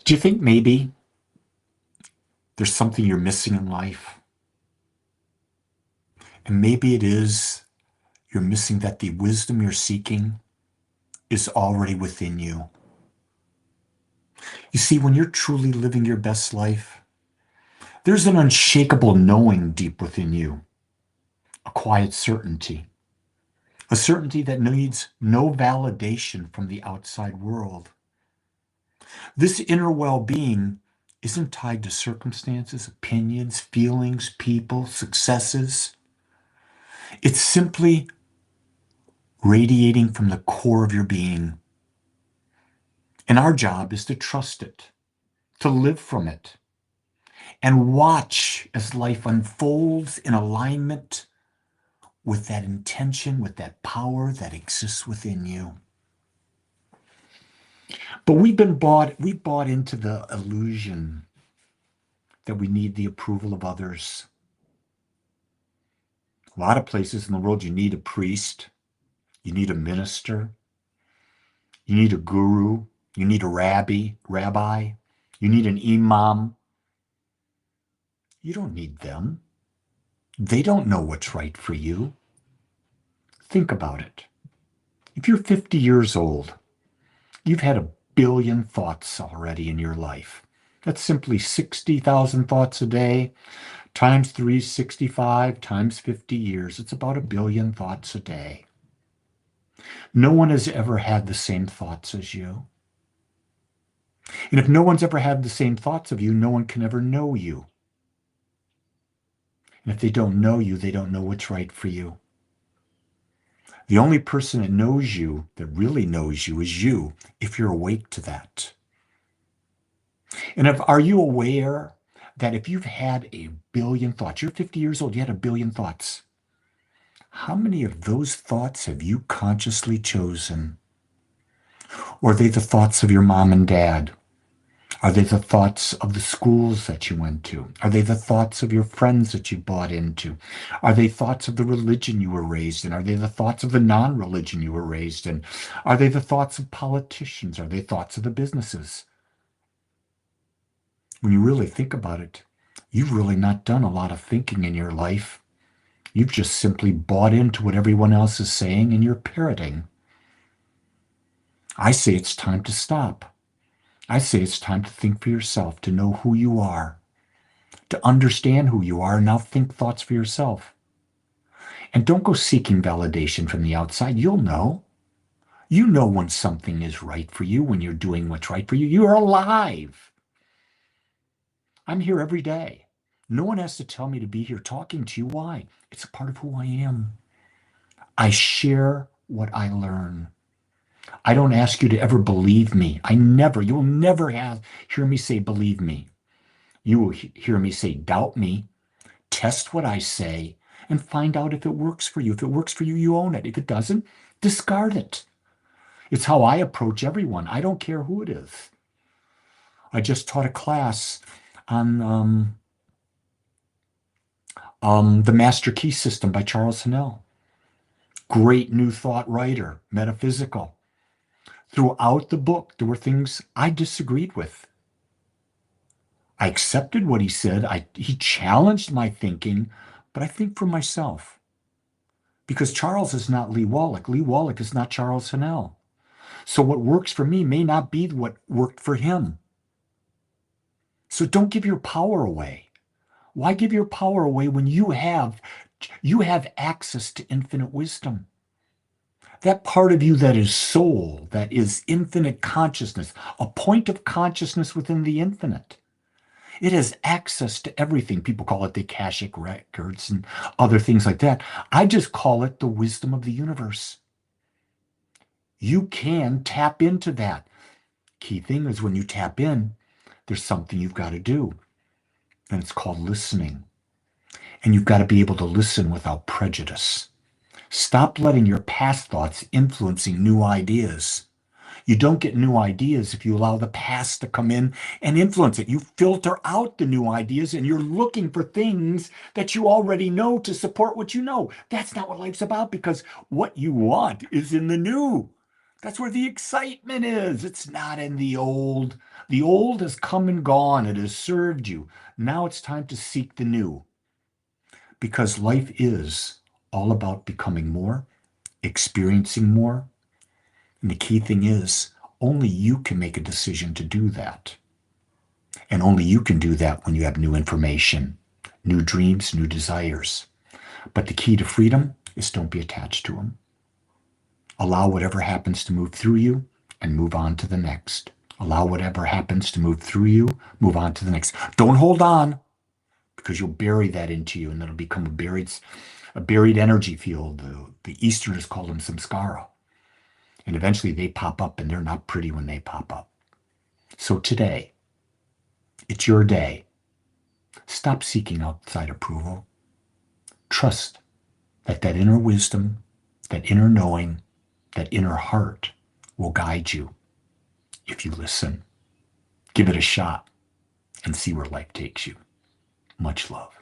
Do you think maybe there's something you're missing in life? And maybe it is you're missing that the wisdom you're seeking is already within you. You see, when you're truly living your best life, there's an unshakable knowing deep within you, a quiet certainty, a certainty that needs no validation from the outside world. This inner well being isn't tied to circumstances, opinions, feelings, people, successes. It's simply radiating from the core of your being. And our job is to trust it, to live from it, and watch as life unfolds in alignment with that intention, with that power that exists within you. But we bought into the illusion that we need the approval of others. A lot of places in the world, you need a priest, you need a minister, you need a guru, you need a rabbi, you need an imam. You don't need them. They don't know what's right for you. Think about it. If you're 50 years old, you've had a billion thoughts already in your life. That's simply 60,000 thoughts a day times 365 times 50 years. It's about a billion thoughts a day. No one has ever had the same thoughts as you. And if no one's ever had the same thoughts of you, no one can ever know you. And if they don't know you, they don't know what's right for you. The only person that knows you, that really knows you, is you, if you're awake to that. And are you aware that if you've had a billion thoughts, you're 50 years old, you had a billion thoughts. How many of those thoughts have you consciously chosen? Or are they the thoughts of your mom and dad? Are they the thoughts of the schools that you went to? Are they the thoughts of your friends that you bought into? Are they thoughts of the religion you were raised in? Are they the thoughts of the non-religion you were raised in? Are they the thoughts of politicians? Are they thoughts of the businesses? When you really think about it, you've really not done a lot of thinking in your life. You've just simply bought into what everyone else is saying and you're parroting. I say it's time to stop. I say it's time to think for yourself, to know who you are, to understand who you are, and now think thoughts for yourself. And don't go seeking validation from the outside. You'll know. You know when something is right for you, when you're doing what's right for you. You are alive. I'm here every day. No one has to tell me to be here talking to you. Why? It's a part of who I am. I share what I learn. I don't ask you to ever believe me. You will never hear me say, believe me. You will hear me say, doubt me, test what I say, and find out if it works for you. If it works for you, you own it. If it doesn't, discard it. It's how I approach everyone. I don't care who it is. I just taught a class on The Master Key System by Charles Hannell. Great New Thought writer, metaphysical. Throughout the book, there were things I disagreed with. I accepted what he said. He challenged my thinking, but I think for myself. Because Charles is not Lee Wolak. Lee Wolak is not Charles Hannell. So what works for me may not be what worked for him. So don't give your power away. Why give your power away when you have access to infinite wisdom? That part of you that is soul, that is infinite consciousness, a point of consciousness within the infinite. It has access to everything. People call it the Akashic records and other things like that. I just call it the wisdom of the universe. You can tap into that. Key thing is when you tap in, there's something you've got to do. And it's called listening. And you've got to be able to listen without prejudice. Stop letting your past thoughts influencing new ideas. You don't get new ideas if you allow the past to come in and influence it. You filter out the new ideas and you're looking for things that you already know to support what you know. That's not what life's about because what you want is in the new. That's where the excitement is. It's not in the old. The old has come and gone. It has served you. Now it's time to seek the new because life is all about becoming more, experiencing more. And the key thing is only you can make a decision to do that. And only you can do that when you have new information, new dreams, new desires. But the key to freedom is don't be attached to them. Allow whatever happens to move through you and move on to the next. Allow whatever happens to move through you, move on to the next. Don't hold on because you'll bury that into you and it'll become a buried energy field. The Easterners call them samskara. And eventually they pop up and they're not pretty when they pop up. So today, it's your day. Stop seeking outside approval. Trust that inner wisdom, that inner knowing, that inner heart will guide you if you listen. Give it a shot and see where life takes you. Much love.